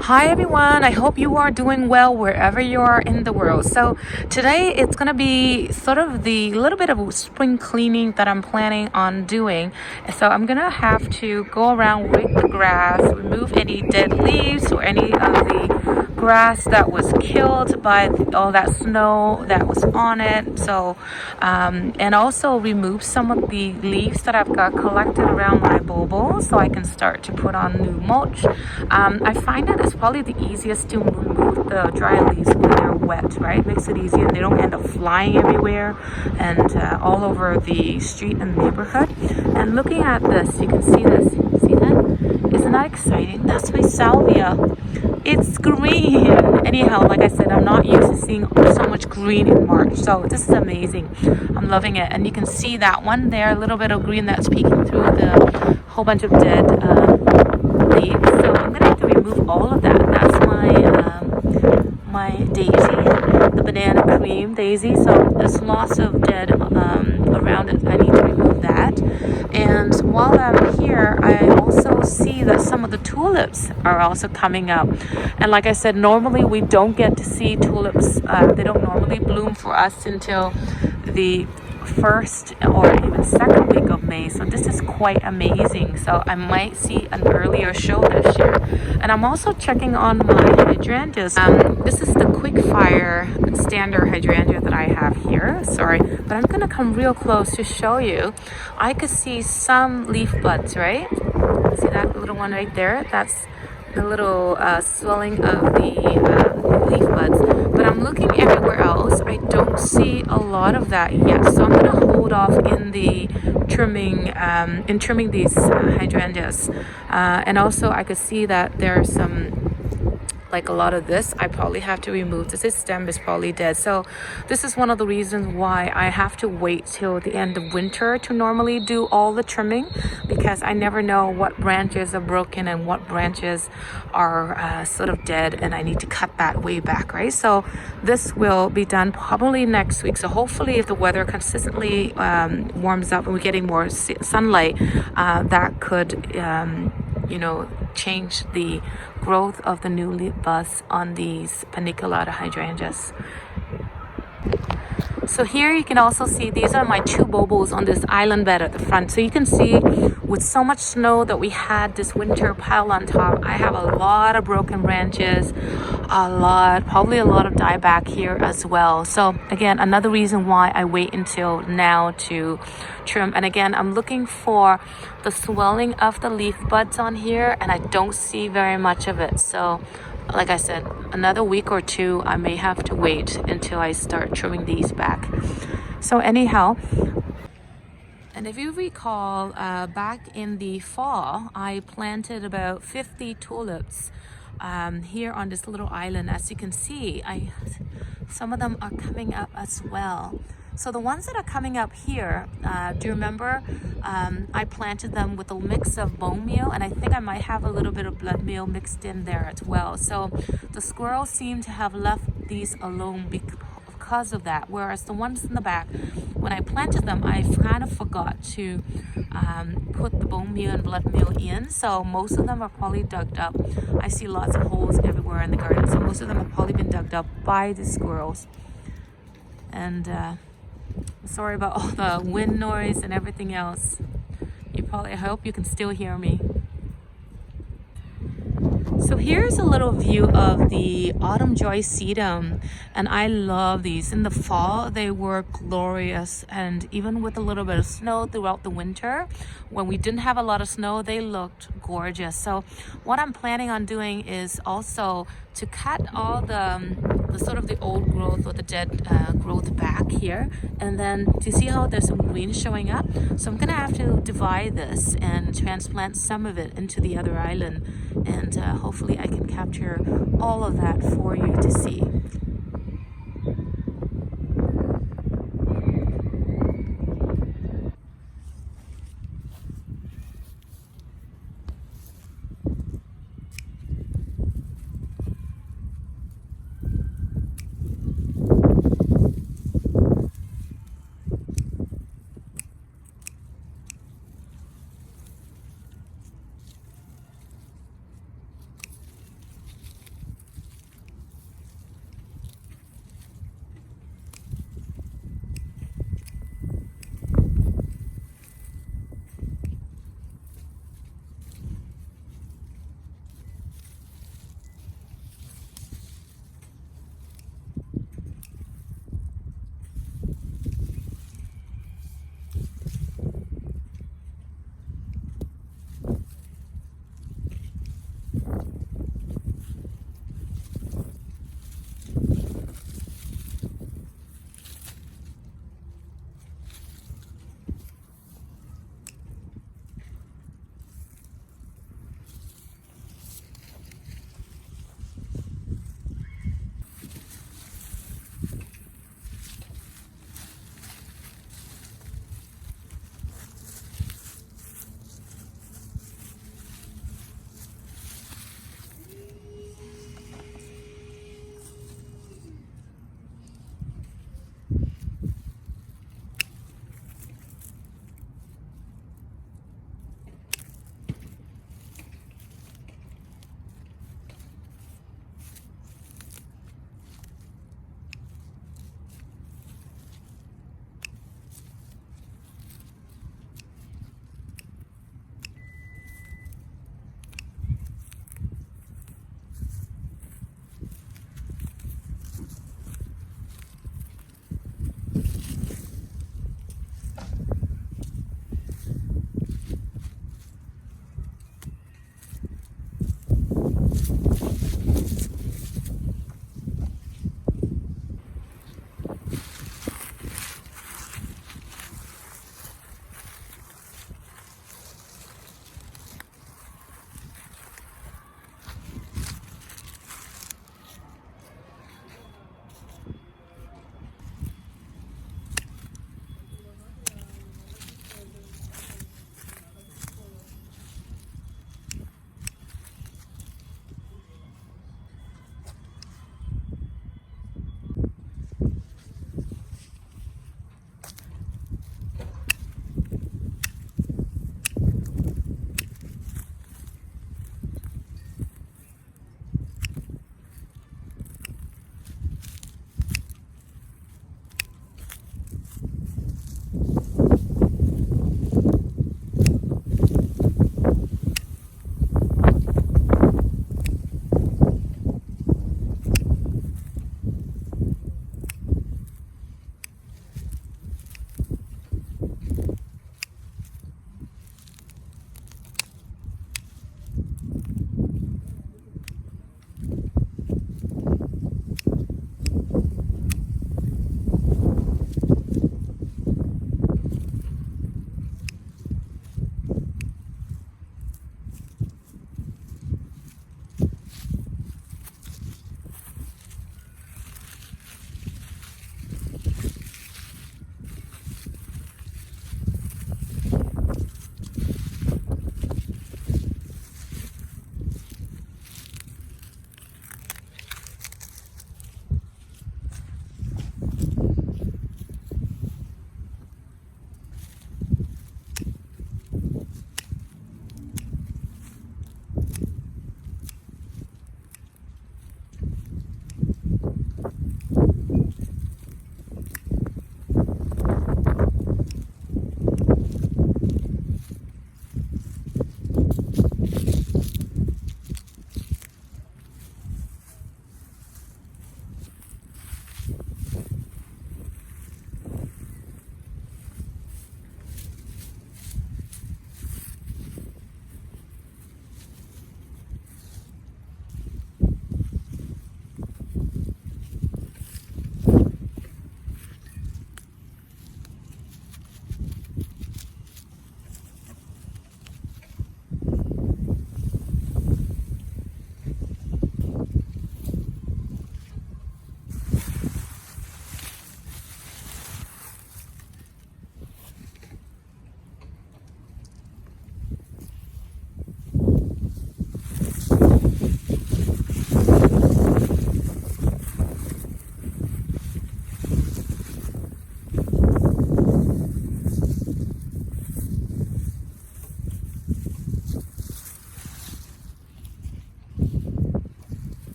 Hi everyone, I hope you are doing well wherever you are in the world. So today it's going to be sort of the little bit of spring cleaning that I'm planning on doing. So I'm going to have to go around with the grass, remove any dead leaves or any of the grass that was killed by all that snow that was on it. So and also remove some of the leaves that I've got collected around my bulbul so I can start to put on new mulch. I find that it's probably the easiest to remove the dry leaves when they're wet, right? Makes it easy and they don't end up flying everywhere and all over the street and neighborhood. And looking at this, you can see this. See that? Isn't that exciting? That's my salvia. It's green. Anyhow, like I said, I'm not used to seeing so much green in March, so this is amazing. I'm loving it. And you can see that one there, a little bit of green that's peeking through the whole bunch of dead leaves. So I'm gonna have to remove all of that. That's my daisy, the banana cream daisy. So there's lots of dead around it. I need to remove that. And while I'm here, I also see that some of the tulips are also coming up. And like I said, normally we don't get to see tulips. They don't normally bloom for us until the first or even second week of May. So this is quite amazing. So I might see an earlier show this year. And I'm also checking on my hydrangeas. This is the quick fire standard hydrangea that I have here. Sorry, but I'm gonna come real close to show you. I could see some leaf buds, right? See that little one right there? That's the little swelling of the leaf buds. But I'm looking everywhere else. I don't see a lot of that yet. So I'm gonna hold off in the trimming these hydrangeas. And also I could see that there's some, like a lot of this I probably have to remove. This stem is probably dead. So this is one of the reasons why I have to wait till the end of winter to normally do all the trimming, because I never know what branches are broken and what branches are sort of dead, and I need to cut that way back, right? So this will be done probably next week. So hopefully if the weather consistently warms up and we're getting more sunlight, that could change the growth of the new leaf buds on these paniculata hydrangeas. So here you can also see these are my two bulbils on this island bed at the front. So you can see with so much snow that we had this winter piled on top, I have a lot of broken branches, probably a lot of dieback here as well. So again, another reason why I wait until now to trim. And again, I'm looking for the swelling of the leaf buds on here, and I don't see very much of it. So like I said, another week or two, I may have to wait until I start trimming these back. So anyhow, and if you recall, back in the fall, I planted about 50 tulips here on this little island. As you can see, some of them are coming up as well. So the ones that are coming up here, do you remember I planted them with a mix of bone meal, and I think I might have a little bit of blood meal mixed in there as well. So the squirrels seem to have left these alone because of that, whereas the ones in the back, when I planted them, I kind of forgot to put the bone meal and blood meal in. So most of them are probably dug up. I see lots of holes everywhere in the garden, so most of them have probably been dug up by the squirrels. And sorry about all the wind noise and everything else. I hope you can still hear me. So here's a little view of the autumn joy sedum, and I love these. In the fall, they were glorious, and even with a little bit of snow throughout the winter, when we didn't have a lot of snow, they looked gorgeous. So what I'm planning on doing is also to cut all the sort of the old growth or the dead growth back here, and then to see how there's some green showing up. So I'm gonna have to divide this and transplant some of it into the other island, and hopefully I can capture all of that for you to see.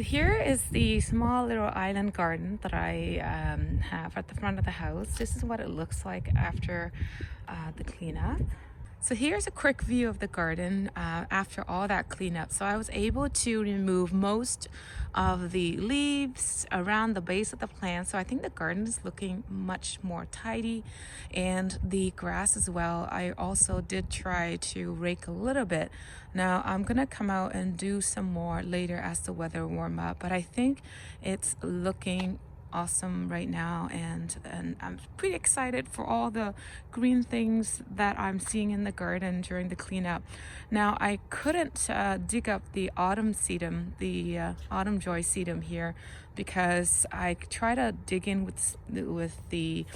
here is the small little island garden that I have at the front of the house. This is what it looks like after the cleanup. So here's a quick view of the garden after all that cleanup. So I was able to remove most of the leaves around the base of the plant. So I think the garden is looking much more tidy, and the grass as well. I also did try to rake a little bit. Now I'm gonna come out and do some more later as the weather warm up, but I think it's looking awesome right now, and I'm pretty excited for all the green things that I'm seeing in the garden during the cleanup. Now I couldn't dig up the autumn sedum, the autumn joy sedum here, because I try to dig in with the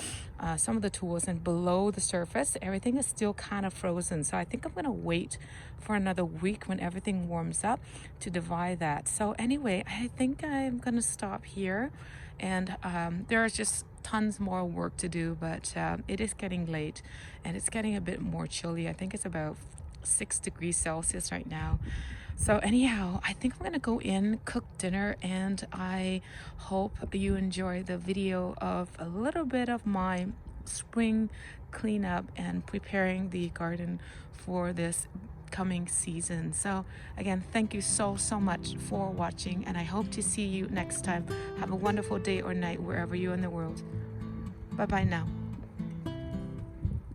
some of the tools, and below the surface everything is still kind of frozen. So I think I'm gonna wait for another week when everything warms up to divide that. So anyway, I think I'm gonna stop here, and there is just tons more work to do, but it is getting late and it's getting a bit more chilly. I think it's about 6 degrees Celsius right now. So anyhow, I think I'm gonna go in, cook dinner, and I hope you enjoy the video of a little bit of my spring cleanup and preparing the garden for this coming season. So again, thank you so much for watching, and I hope to see you next time. Have a wonderful day or night wherever you're in the world. Bye bye now.